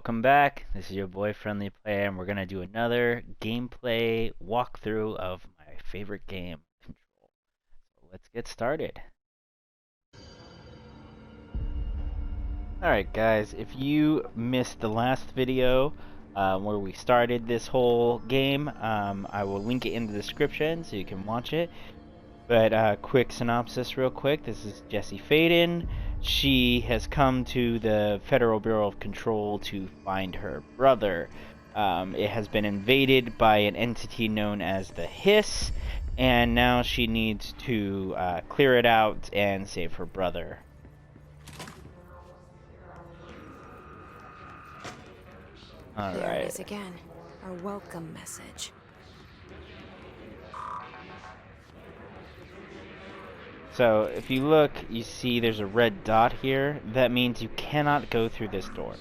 welcome back. This is your boy Friendly Player, and we're gonna do another gameplay walkthrough of my favorite game, Control. So let's get started. Alright guys, if you missed the last video where we started this whole game, I will link it in the description so you can watch it. But quick synopsis real quick. This is Jessie Faden. She has come to the Federal Bureau of Control to find her brother. It has been invaded by an entity known as the Hiss, and now she needs to clear it out and save her brother. All There right. it is again. Our welcome message. So if you look, you see there's a red dot here. That means you cannot go through this door.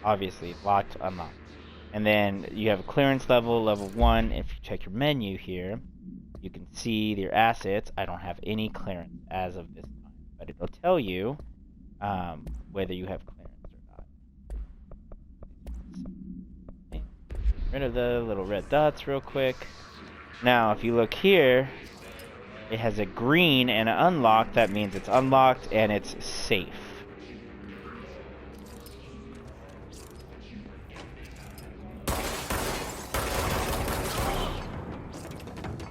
Obviously, locked, unlocked. And then you have a clearance level, level 1. If you check your menu here, you can see your assets. I don't have any clearance as of this time, but it'll tell you whether you have clearance or not. Get rid of the little red dots real quick. Now, if you look here, it has a green and an unlocked. That means it's unlocked and it's safe.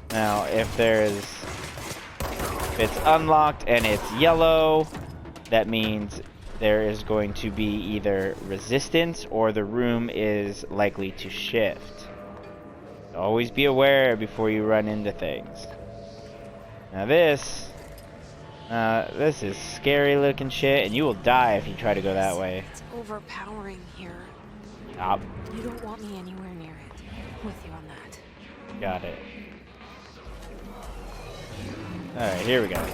Now, if it's unlocked and it's yellow, that means there is going to be either resistance or the room is likely to shift. Always be aware before you run into things. Now this is scary looking shit, and you will die if you try to go that way. It's overpowering here. Stop. You don't want me anywhere near it. I'm with you on that. Got it. Alright, here we go.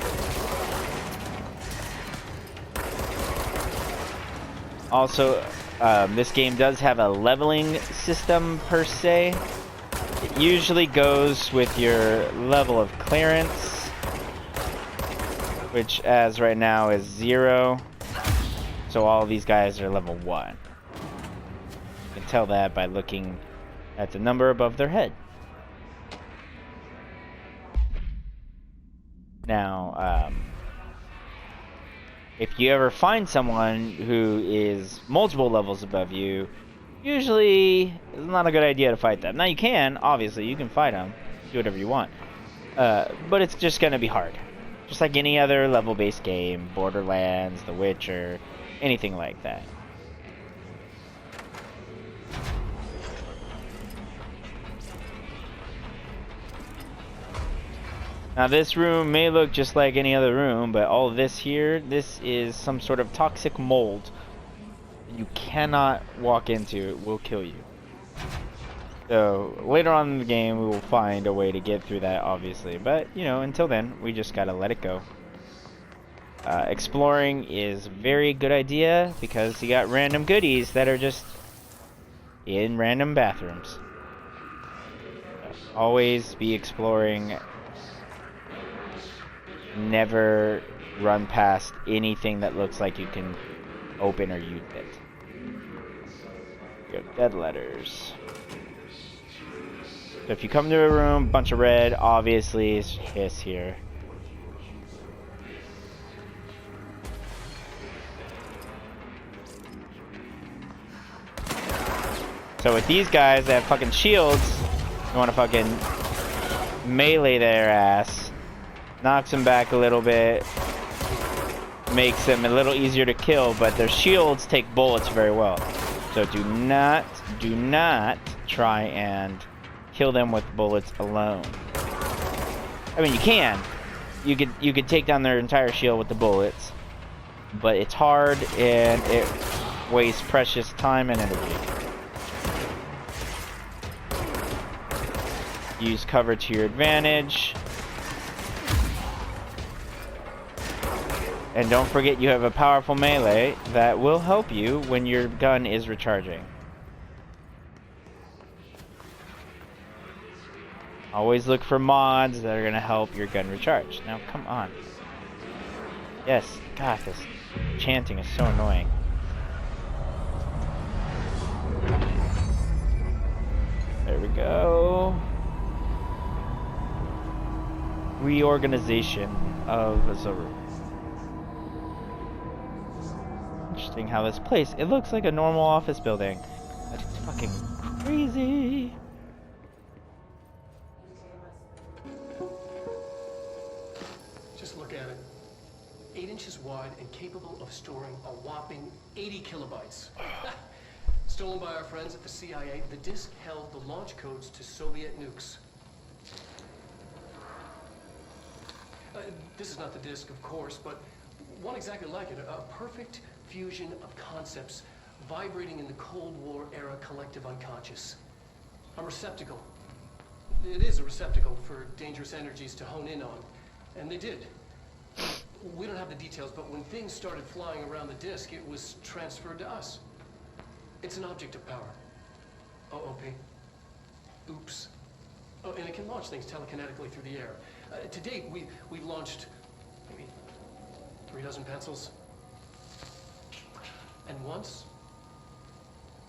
Also, this game does have a leveling system per se. It usually goes with your level of clearance, which as right now is 0. So all of these guys are level 1. You can tell that by looking at the number above their head. Now, if you ever find someone who is multiple levels above you, usually it's not a good idea to fight them. Now you can, obviously, you can fight them, do whatever you want, but it's just gonna be hard. Just like any other level-based game, Borderlands, The Witcher, anything like that. Now this room may look just like any other room, but all this here, this is some sort of toxic mold you cannot walk into. It will kill you. So later on in the game we will find a way to get through that, obviously, but you know, until then we just gotta let it go. Exploring is a very good idea because you got random goodies that are just in random bathrooms. Always be exploring. Never run past anything that looks like you can open or use it. You have dead letters. So if you come to a room, bunch of red, obviously it's Hiss here. So with these guys that have fucking shields, you want to fucking melee their ass. Knocks them back a little bit, makes them a little easier to kill, but their shields take bullets very well. So do not try and kill them with bullets alone. I mean, you can. You could take down their entire shield with the bullets, but it's hard and it wastes precious time and energy. Use cover to your advantage. And don't forget you have a powerful melee that will help you when your gun is recharging. Always look for mods that are going to help your gun recharge. Now, come on. Yes, God, this chanting is so annoying. reorganization of Zaru. Interesting how this place, it looks like a normal office building. That's fucking crazy. Just look at it. 8 inches wide and capable of storing a whopping 80 kilobytes. Stolen by our friends at the CIA, the disk held the launch codes to Soviet nukes. This is not the disk, of course, but one exactly like it. A perfect fusion of concepts vibrating in the Cold War era collective unconscious. A receptacle. It is a receptacle for dangerous energies to hone in on. And they did. We don't have the details, but when things started flying around the disk, it was transferred to us. It's an object of power. OOP. Oops. Oh, and it can launch things telekinetically through the air. To date, we've launched maybe 3 dozen pencils. And once,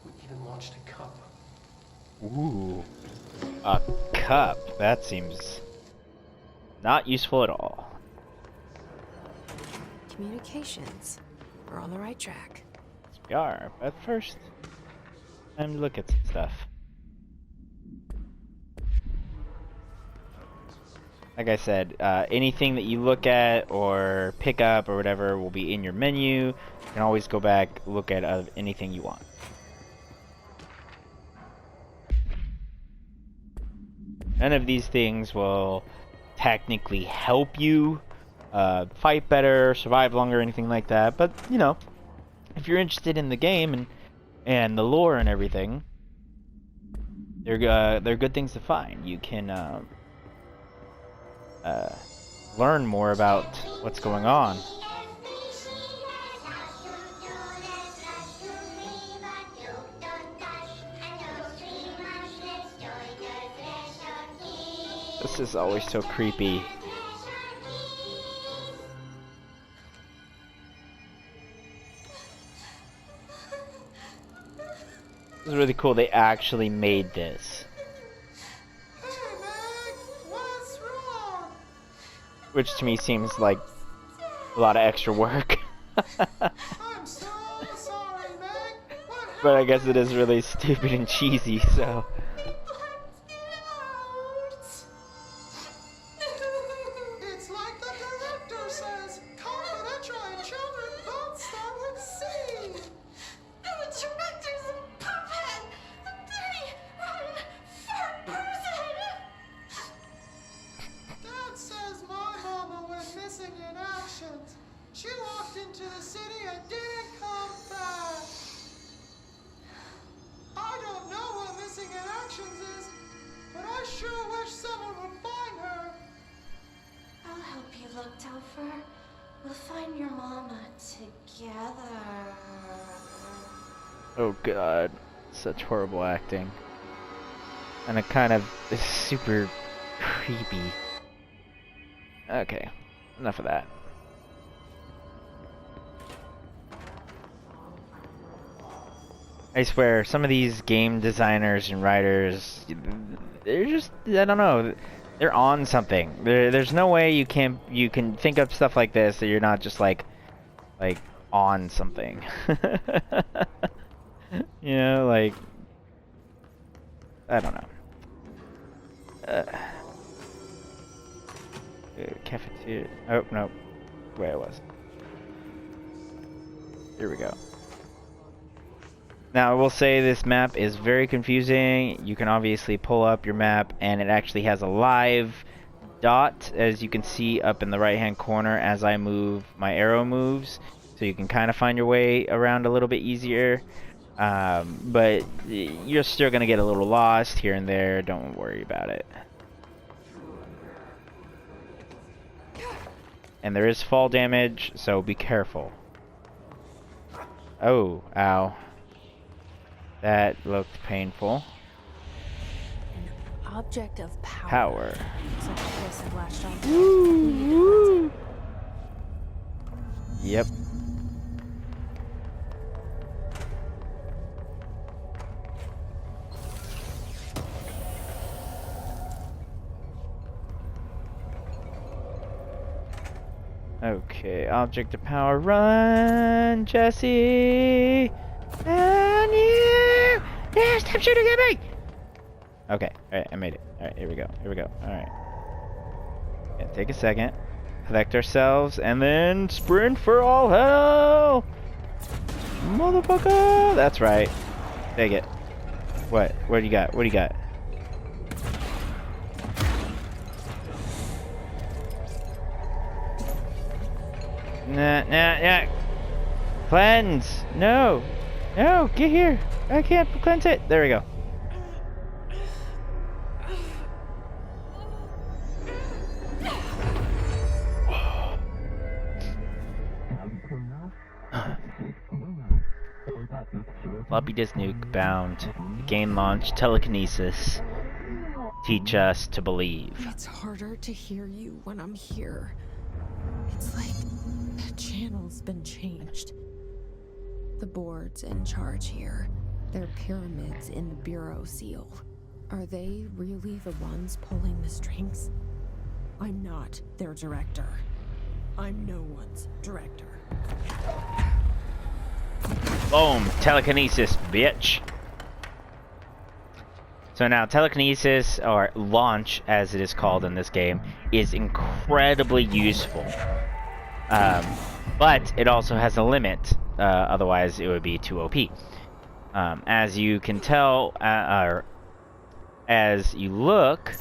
we even launched a cup. Ooh. A cup. That seems not useful at all. Communications. We're on the right track. Yes, we are. But first, time to look at some stuff. Like I said, anything that you look at or pick up or whatever will be in your menu. You can always go back, look at anything you want. None of these things will technically help you fight better, survive longer, anything like that. But, you know, if you're interested in the game and the lore and everything, they're good things to find. You can learn more about what's going on. This is always so creepy. This is really cool. They actually made this. Which to me seems like a lot of extra work. I'm so sorry, Meg. But I guess it is really stupid and cheesy, so. It's like the director says, confidential and children don't start with C. The director's a puppet! A dirty, rotten, fat person! Dad says my mama went missing in action. She walked into the city and didn't come back. I don't know what missing in actions is, but I sure wish someone would find her. I'll help you look, Topher. We'll find your mama together. Oh god. Such horrible acting. And it kind of is super creepy. Okay. Enough of that. I swear, some of these game designers and writers, they're just, I don't know, they're on something. There's no way you can think of stuff like this that you're not just like on something. You know, like, I don't know. Cafeteria. Oh no, where I was. Here we go. Now, I will say this map is very confusing. You can obviously pull up your map, and it actually has a live dot, as you can see up in the right-hand corner as I move, my arrow moves. So you can kind of find your way around a little bit easier. But you're still going to get a little lost here and there. Don't worry about it. And there is fall damage, so be careful. Oh, ow. That looked painful. An object of power. Power. Looks like the place I've latched on to. Woo! Yep. Okay, object of power, run, Jesse! And you! Yeah, stop shooting at me! Okay, alright, I made it. Alright, here we go, alright. Yeah, take a second, collect ourselves, and then sprint for all hell! Motherfucker! That's right. Take it. What? What do you got? What do you got? Nah. Cleanse! No! No! Get here! I can't cleanse it! There we go. Floppy disk nuke bound. Game launch telekinesis. Teach us to believe. It's harder to hear you when I'm here. It's like the channel's been changed. The board's in charge here. They're pyramids in the Bureau seal. Are they really the ones pulling the strings? I'm not their director. I'm no one's director. Boom! Telekinesis, bitch! So now, telekinesis, or launch, as it is called in this game, is incredibly useful. But it also has a limit, otherwise it would be too OP. As you can tell, or as you look,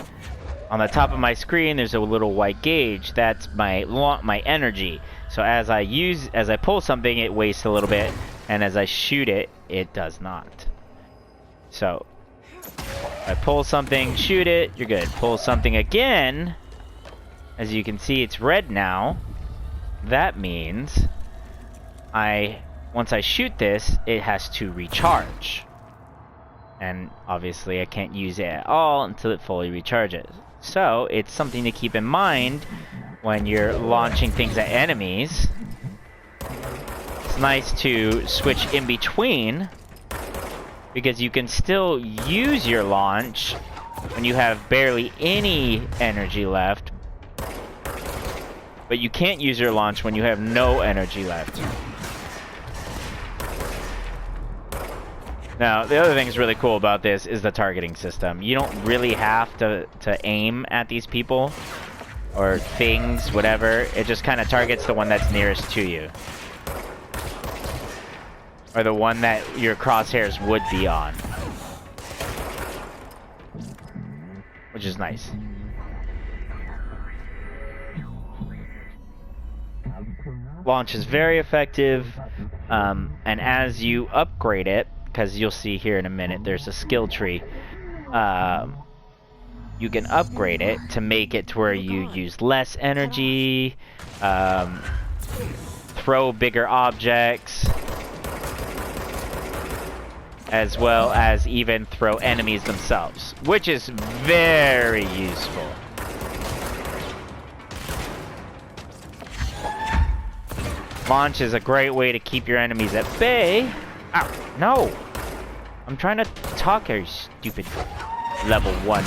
on the top of my screen there's a little white gauge. That's my energy. So as I pull something, it wastes a little bit, and as I shoot it, it does not. So, if I pull something, shoot it, you're good. Pull something again, as you can see it's red now. That means once I shoot this, it has to recharge. And obviously I can't use it at all until it fully recharges. So it's something to keep in mind when you're launching things at enemies. It's nice to switch in between, because you can still use your launch when you have barely any energy left, but you can't use your launch when you have no energy left. Now, the other thing that's really cool about this is the targeting system. You don't really have to aim at these people or things, whatever. It just kind of targets the one that's nearest to you, or the one that your crosshairs would be on, which is nice. Launch is very effective, and as you upgrade it, because you'll see here in a minute, there's a skill tree. You can upgrade it to make it to where you use less energy, throw bigger objects, as well as even throw enemies themselves, which is very useful. Launch is a great way to keep your enemies at bay. Ow, no! I'm trying to talk here, you stupid level 1.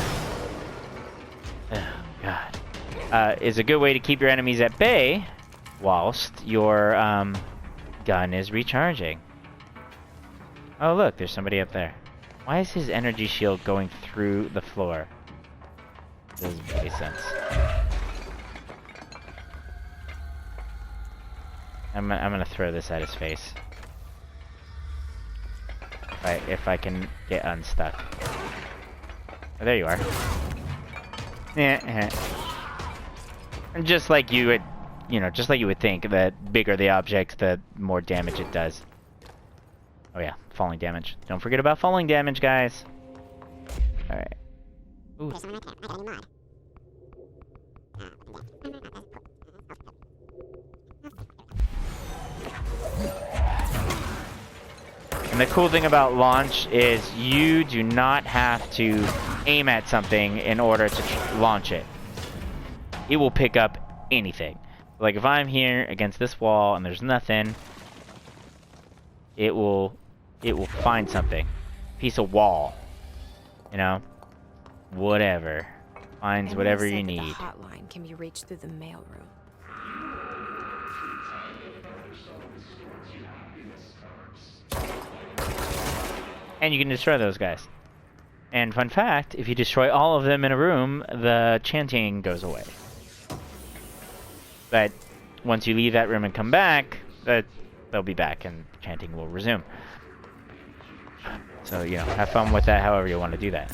Oh, God. Is a good way to keep your enemies at bay whilst your gun is recharging. Oh, look, there's somebody up there. Why is his energy shield going through the floor? Doesn't make any sense. I'm gonna throw this at his face. Right, if I can get unstuck. Oh, there you are. Yeah. And just like you would, just like you would think, the bigger the object, the more damage it does. Oh yeah, falling damage. Don't forget about falling damage, guys. Alright. Ooh. And the cool thing about launch is you do not have to aim at something in order to launch it. It will pick up anything. Like if I'm here against this wall and there's nothing, it will find something. Piece of wall. Whatever. Finds whatever you need. The hotline can be reached through the mailroom. And you can destroy those guys. And fun fact, if you destroy all of them in a room, the chanting goes away. But once you leave that room and come back, they'll be back and chanting will resume. So, you know, have fun with that however you want to do that.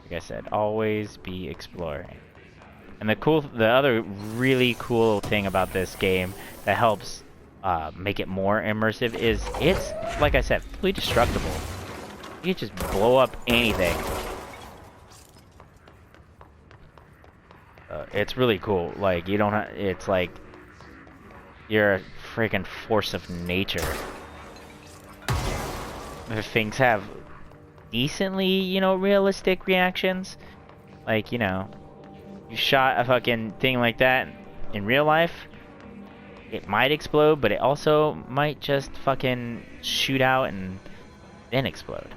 Like I said, always be exploring. And the other really cool thing about this game that helps make it more immersive is it's, like I said, fully destructible. You can just blow up anything. It's really cool. Like, you don't have, it's like you're a freaking force of nature. If things have decently, you know, realistic reactions, like, you know, you shot a fucking thing like that in real life, it might explode, but it also might just fucking shoot out and then explode.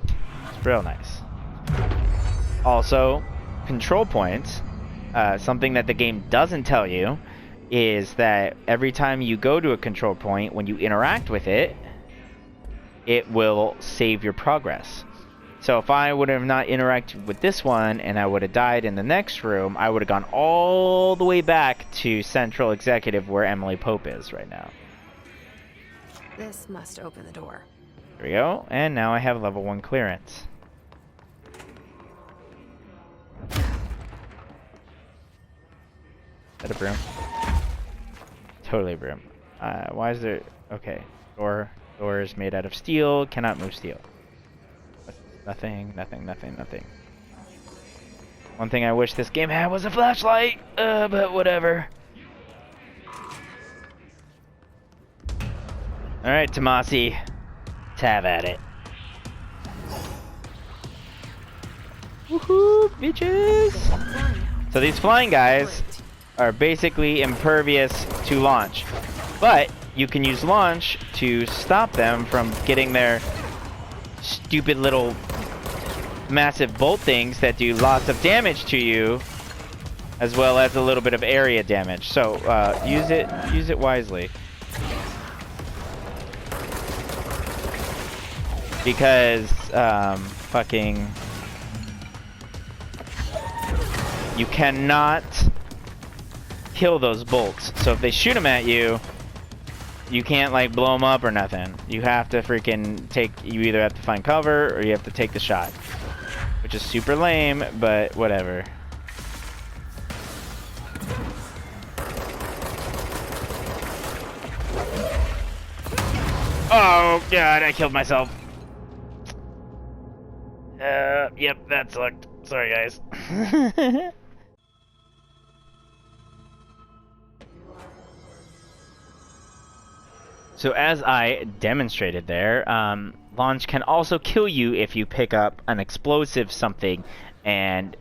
It's real nice. Also, control points, something that the game doesn't tell you is that every time you go to a control point, when you interact with it, it will save your progress. So if I would have not interacted with this one and I would have died in the next room, I would have gone all the way back to Central Executive where Emily Pope is right now. This must open the door. There we go. And now I have level 1 clearance. Is that a broom? Totally a broom. Why is there... Okay. Door is made out of steel. Cannot move steel. Nothing. One thing I wish this game had was a flashlight, but whatever. Alright, Tomasi. Let's have at it. Woohoo, bitches! So these flying guys are basically impervious to launch. But you can use launch to stop them from getting their stupid little massive bolt things that do lots of damage to you, as well as a little bit of area damage. So use it wisely, because fucking you cannot kill those bolts. So if they shoot them at you, you can't like blow them up or nothing. You have to freaking you either have to find cover or you have to take the shot. Which is super lame, but whatever. Oh god, I killed myself. Yep, that sucked. Sorry guys. So as I demonstrated there, launch can also kill you if you pick up an explosive something and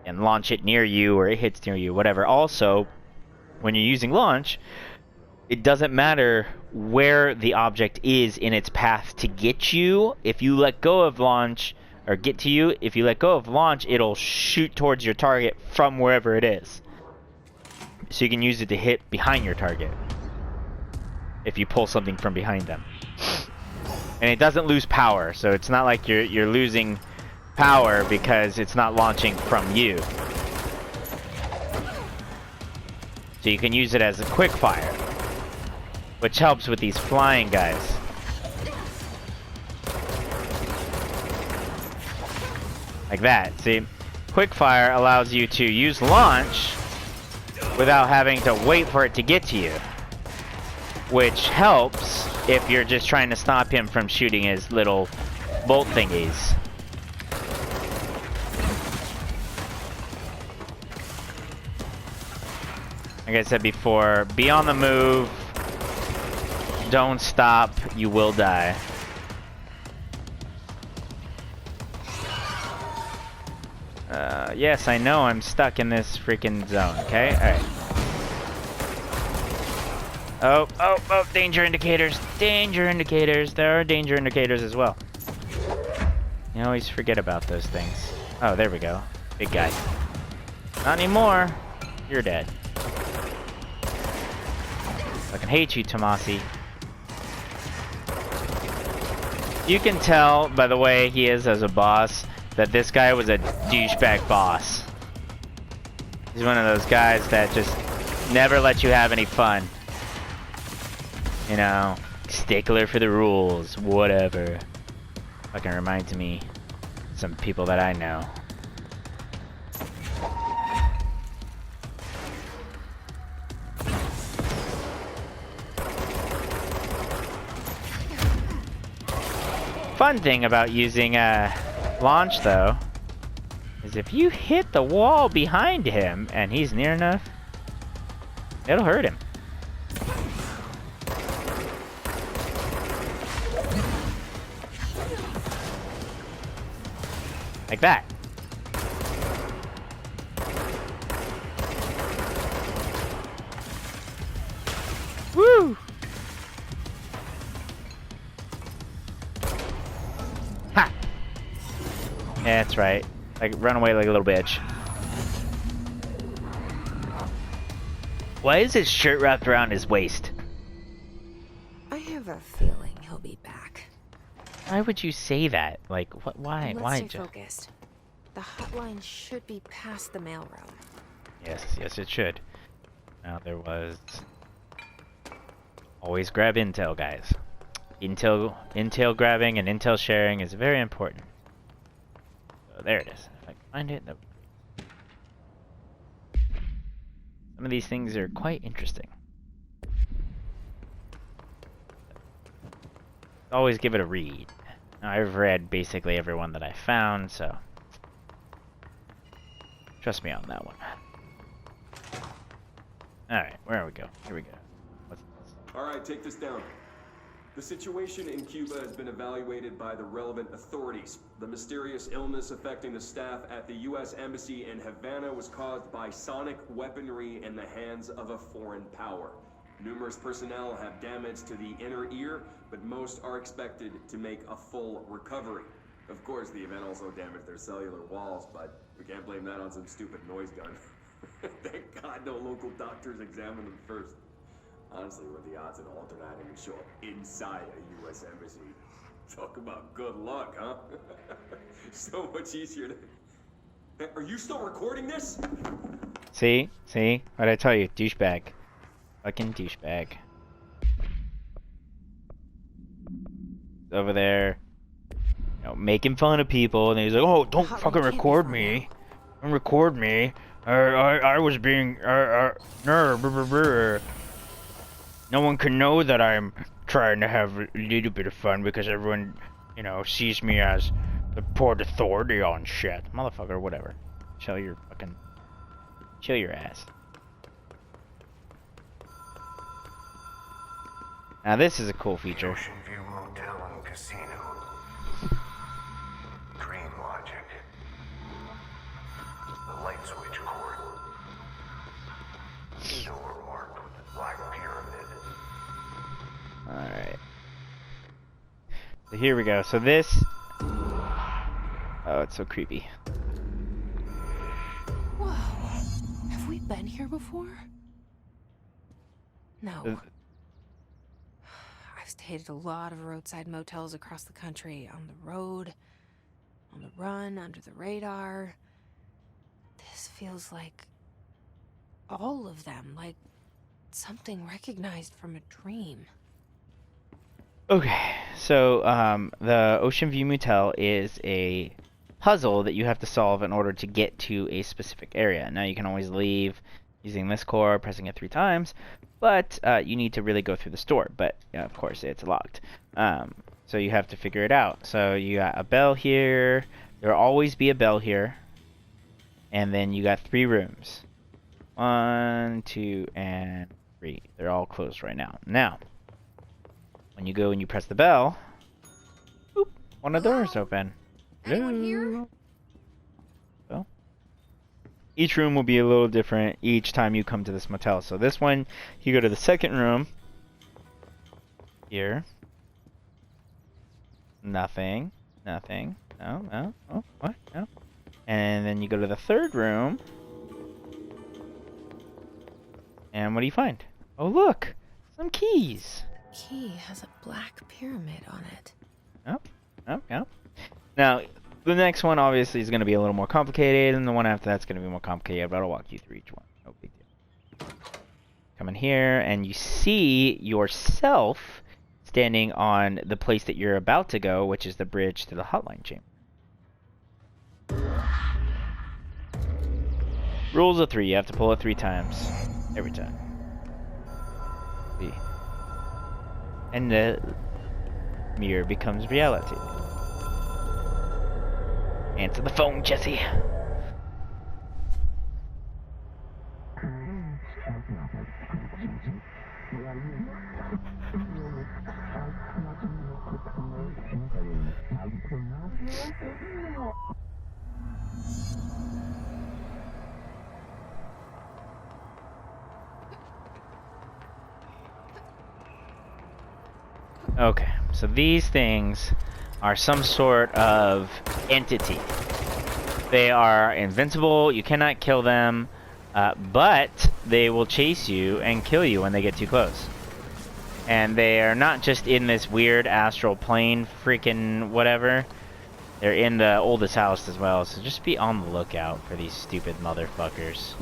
launch it near you, or it hits near you, whatever. Also, when you're using launch, it doesn't matter where the object is in its path to get you. If you let go of launch, or get to you, if you let go of launch, it'll shoot towards your target from wherever it is. So you can use it to hit behind your target if you pull something from behind them. And it doesn't lose power, so it's not like you're losing power because it's not launching from you. So you can use it as a quick fire, which helps with these flying guys. Like that, see? Quick fire allows you to use launch without having to wait for it to get to you, which helps if you're just trying to stop him from shooting his little bolt thingies. Like I said before, be on the move. Don't stop. You will die. Yes, I know I'm stuck in this freaking zone, okay? Alright. Oh, danger indicators. Danger indicators. There are danger indicators as well. You always forget about those things. Oh, there we go. Big guy. Not anymore. You're dead. Fucking hate you, Tomasi. You can tell by the way he is as a boss that this guy was a douchebag boss. He's one of those guys that just never let you have any fun. You know, stickler for the rules, whatever. Fucking reminds me of some people that I know. Fun thing about using launch though is if you hit the wall behind him and he's near enough, it'll hurt him. Like that. Woo! Ha! Yeah, that's right. Like, run away like a little bitch. Why is his shirt wrapped around his waist? I have a feeling he'll be back. Why would you say that? Like, what? Why? Let's Why? stay focused. The hotline should be past the mailroom. Yes, yes, it should. Now there was. Always grab intel, guys. Intel grabbing and intel sharing is very important. So there it is. If I can find it. Some of these things are quite interesting. Always give it a read. Now, I've read basically every one that I found, so trust me on that one. Alright, where we go? Here we go. What's this? Alright, take this down. The situation in Cuba has been evaluated by the relevant authorities. The mysterious illness affecting the staff at the U.S. Embassy in Havana was caused by sonic weaponry in the hands of a foreign power. Numerous personnel have damage to the inner ear, but most are expected to make a full recovery. Of course, the event also damaged their cellular walls, but we can't blame that on some stupid noise gun. Thank God no local doctors examined them first. Honestly, what are the odds an alternate would show up inside a U.S. embassy? Talk about good luck, huh? So much easier to... Are you still recording this? See? See? What'd I tell you? Douchebag. Fucking douchebag. Over there, you know, making fun of people, and he's like, "Oh, don't fucking record me! Don't record me! I was being no one can know that I'm trying to have a little bit of fun because everyone, you know, sees me as the Port Authority on shit, motherfucker. Whatever. Chill your ass." Now this is a cool feature. Ocean View Motel and Casino. Dream logic. The light switch cord. Door marked with the black pyramid. Alright. So here we go. So this... Oh, it's so creepy. Whoa. Have we been here before? No. I've stayed at a lot of roadside motels across the country, on the road, on the run, under the radar. This feels like all of them, like something recognized from a dream. Okay, so the Ocean View Motel is a puzzle that you have to solve in order to get to a specific area. Now you can always leave using this core, pressing it 3 times, but you need to really go through the store. But you know, of course, it's locked. So you have to figure it out. So you got a bell here. There will always be a bell here, and then you got 3 rooms. 1, 2, and 3. They're all closed right now. Now, when you go and you press the bell, boop, one of the doors open. Anyone here? Well, each room will be a little different each time you come to this motel. So this one, you go to the second room. Here. Nothing. Nothing. No, no. Oh, what? No. And then you go to the third room. And what do you find? Oh, look! Some Some keys. Key has a black pyramid on it. Oh. Now, the next one obviously is going to be a little more complicated, and the one after that's going to be more complicated, but I'll walk you through each one. No big deal. Come in here, and you see yourself standing on the place that you're about to go, which is the bridge to the hotline chamber. Rules of 3, you have to pull it 3 times. Every time. See. And the mirror becomes reality. Answer the phone, Jesse. Okay, so these things are some sort of entity. They are invincible, you cannot kill them, but they will chase you and kill you when they get too close. And they are not just in this weird astral plane freaking whatever. They're in the oldest house as well, so just be on the lookout for these stupid motherfuckers.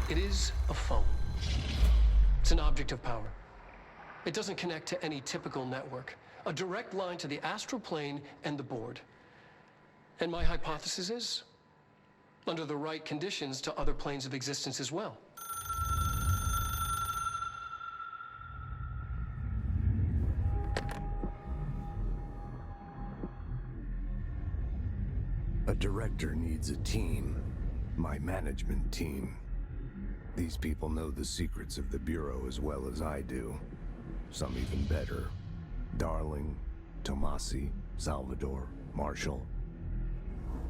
It is a phone. It's an object of power. It doesn't connect to any typical network. A direct line to the astral plane and the board. And my hypothesis is, under the right conditions, to other planes of existence as well. A director needs a team. My management team. These people know the secrets of the Bureau as well as I do. Some even better. Darling, Tomasi, Salvador, Marshall.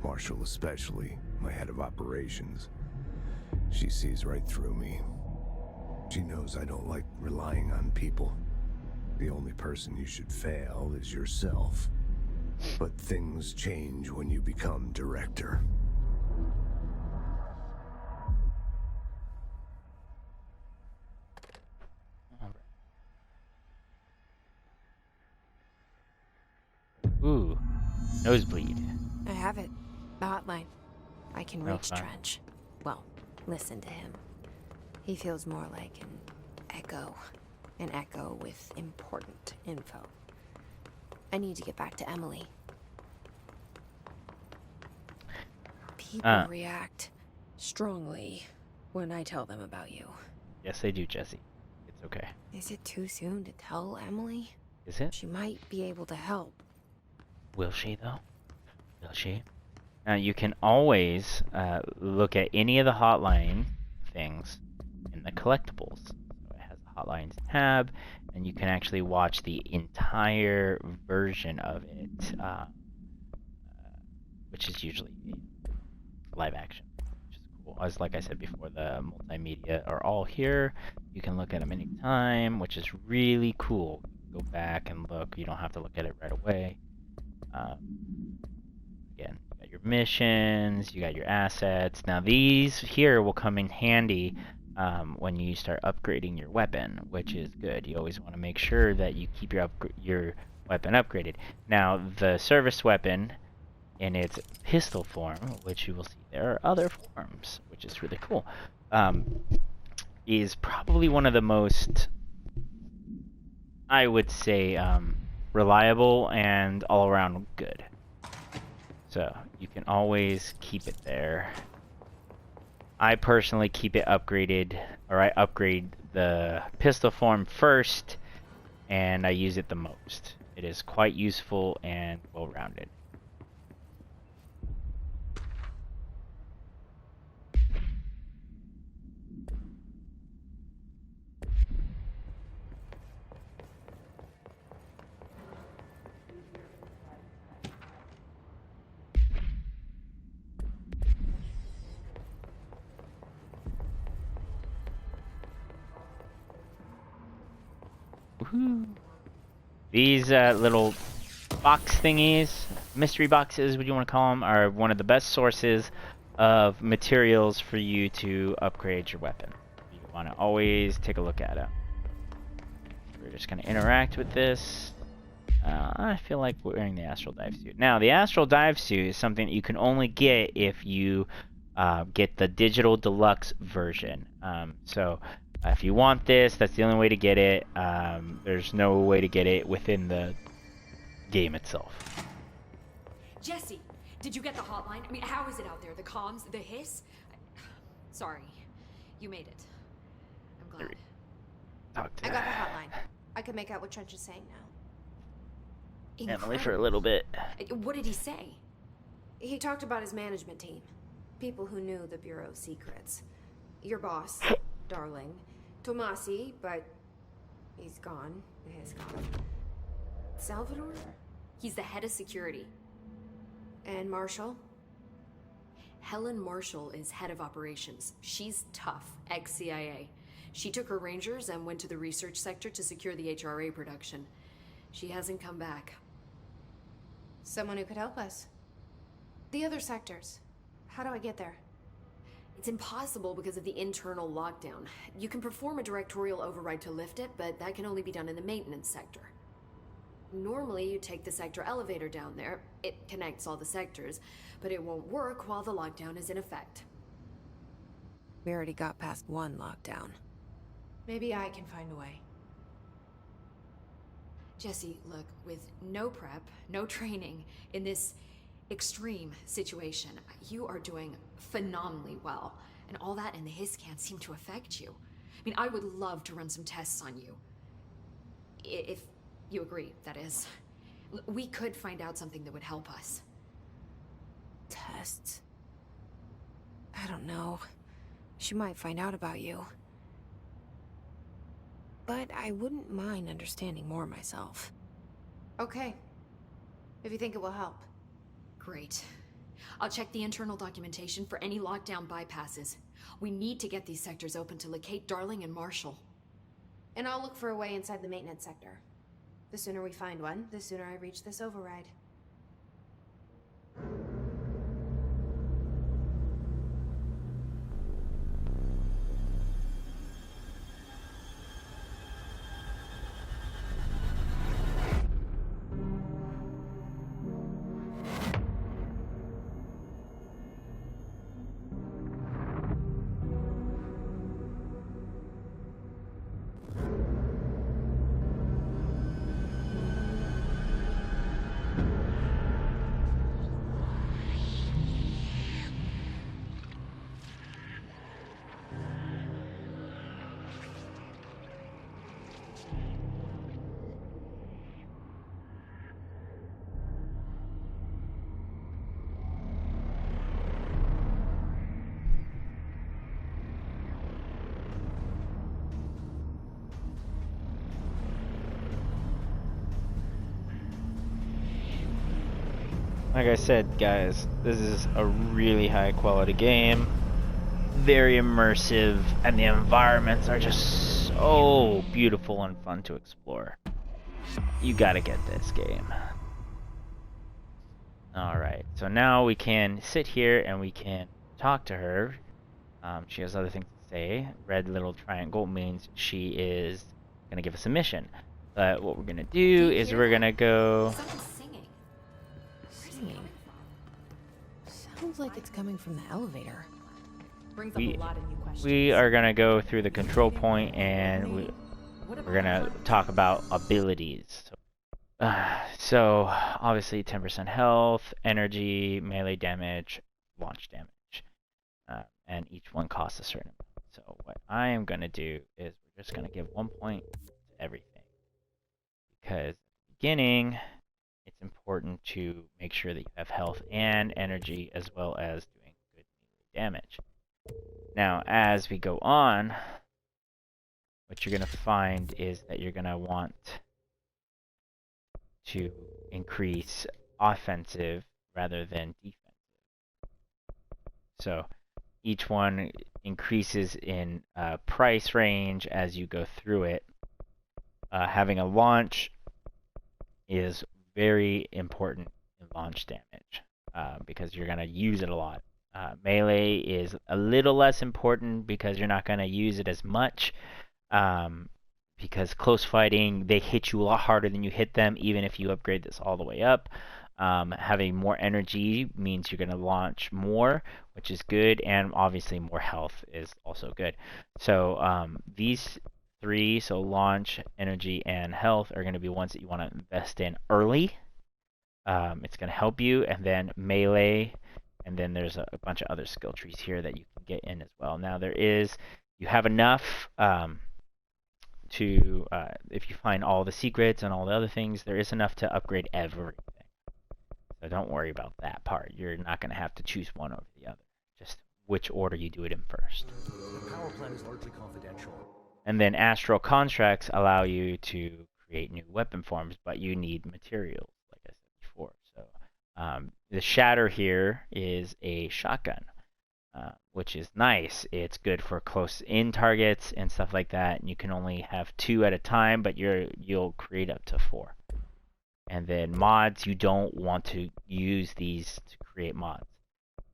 Marshall especially, my head of operations. She sees right through me. She knows I don't like relying on people. The only person you should fail is yourself. But things change when you become director. Ooh, nosebleed. I have it. The hotline. I can reach fine. Trench. Well, listen to him. He feels more like an echo. An echo with important info. I need to get back to Emily. People react strongly when I tell them about you. Yes, they do, Jesse. It's okay. Is it too soon to tell Emily? Is it? She might be able to help. Will she, though? Will she? Now, you can always look at any of the hotline things in the collectibles. So it has a hotline tab, and you can actually watch the entire version of it, which is usually live action, which is cool. As like I said before, the multimedia are all here. You can look at them anytime, which is really cool. Go back and look. You don't have to look at it right away. Again, you got your missions, you got your assets. Now these here will come in handy when you start upgrading your weapon, which is good. You always want to make sure that you keep your weapon upgraded. Now the service weapon in its pistol form, which you will see there are other forms, which is really cool, is probably one of the most, I would say, reliable and all around good. So you can always keep it there. I personally keep it upgraded, or I upgrade the pistol form first, and I use it the most. It is quite useful and well-rounded. Woohoo. These little box thingies, mystery boxes, what you want to call them, are one of the best sources of materials for you to upgrade your weapon. You want to always take a look at it. We're just going to interact with this. I feel like wearing the astral dive suit. Now, the astral dive suit is something that you can only get if you get the digital deluxe version. So if you want this, that's the only way to get it. There's no way to get it within the game itself. Jesse, did you get the hotline? I mean, how is it out there? The comms, the hiss? Sorry, you made it. I'm glad. Talk to I got the hotline. I can make out what Trench is saying now. Emily for a little bit. What did he say? He talked about his management team. People who knew the Bureau's secrets. Your boss, Darling. Tomasi, but he's gone. He's gone. Salvador? He's the head of security. And Marshall? Helen Marshall is head of operations. She's tough, ex-CIA. She took her rangers and went to the research sector to secure the HRA production. She hasn't come back. Someone who could help us. The other sectors. How do I get there? It's impossible because of the internal lockdown. You can perform a directorial override to lift it, but that can only be done in the maintenance sector. Normally, you take the sector elevator down there. It connects all the sectors, but it won't work while the lockdown is in effect. We already got past one lockdown. Maybe I can find a way. Jesse, look, with no prep, no training, in this extreme situation, you are doing phenomenally well. And all that and the hiss can't seem to affect you. I mean, I would love to run some tests on you. If you agree, that is. We could find out something that would help us. Tests? I don't know. She might find out about you. But I wouldn't mind understanding more myself. Okay. If you think it will help. Great. I'll check the internal documentation for any lockdown bypasses. We need to get these sectors open to locate Darling and Marshall. And I'll look for a way inside the maintenance sector. The sooner we find one, the sooner I reach this override. Like I said, guys, this is a really high quality game, very immersive, and the environments are just so beautiful and fun to explore. You gotta get this game. Alright, so now we can sit here and we can talk to her. She has other things to say. Red little triangle means she is gonna give us a mission. But what we're gonna do is we're gonna go... Someone's singing. Singing. Sounds like it's coming from the elevator. Brings up a lot of new questions. We are gonna go through the control point and we're gonna talk about abilities. So obviously 10% health, energy, melee damage, launch damage, and each one costs a certain amount. So what I am gonna do is we're just gonna give 1 point to everything, because at the beginning it's important to make sure that you have health and energy as well as doing good melee damage. Now, as we go on, what you're going to find is that you're going to want to increase offensive rather than defensive. So each one increases in price range as you go through it. having a launch is very important in launch damage because you're going to use it a lot. Melee is a little less important because you're not going to use it as much. Because close fighting, they hit you a lot harder than you hit them, even if you upgrade this all the way up. Having more energy means you're going to launch more, which is good, and obviously more health is also good. So these three, so launch, energy, and health, are going to be ones that you want to invest in early. It's going to help you, and then melee, and then there's a bunch of other skill trees here that you can get in as well. Now you have enough to, if you find all the secrets and all the other things, there is enough to upgrade everything. So don't worry about that part. You're not going to have to choose one over the other. Just which order you do it in first. The power plant is largely confidential. And then astral contracts allow you to create new weapon forms, but you need materials, like I said before. So the shatter here is a shotgun. Which is nice. It's good for close-in targets and stuff like that. And you can only have 2 at a time, but you'll create up to 4. And then mods, you don't want to use these to create mods.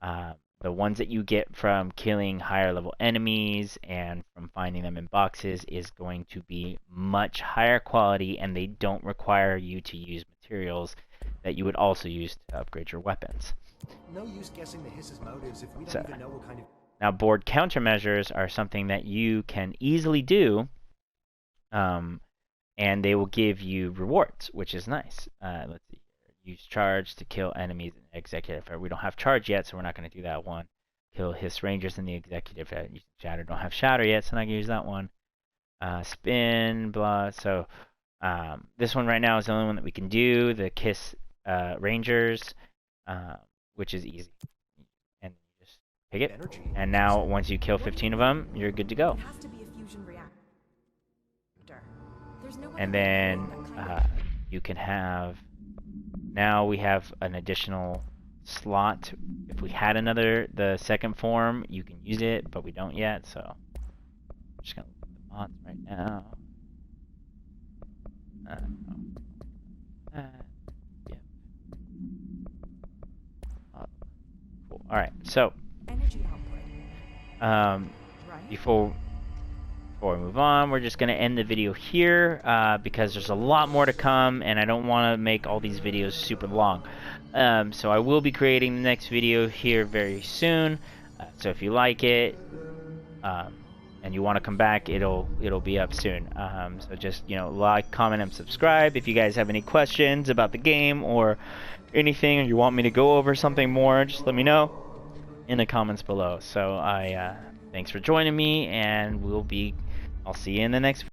The ones that you get from killing higher-level enemies and from finding them in boxes is going to be much higher quality, and they don't require you to use materials that you would also use to upgrade your weapons. No use guessing the Hiss's motives if we don't even know what kind of... Now, board countermeasures are something that you can easily do, and they will give you rewards, which is nice. Let's see here. Use charge to kill enemies in the executive. We don't have charge yet, so we're not going to do that one. Kill Hiss Rangers in the executive. Shatter. Don't have shatter yet, so I'm not going to use that one. Spin, blah. So this one right now is the only one that we can do. The Kiss Rangers. Which is easy. And you just pick it. And now, once you kill 15 of them, you're good to go. It has to be a fusion reactor. There's no And then you can have... Now we have an additional slot. If we had the second form, you can use it, but we don't yet, so... I'm just going to look at the mods right now. Alright, so before we move on, we're just going to end the video here because there's a lot more to come and I don't want to make all these videos super long. So I will be creating the next video here very soon. So if you like it and you want to come back, it'll be up soon. So just, like, comment, and subscribe. If you guys have any questions about the game or anything, or you want me to go over something more, just let me know in the comments below. So thanks for joining me, and I'll see you in the next video.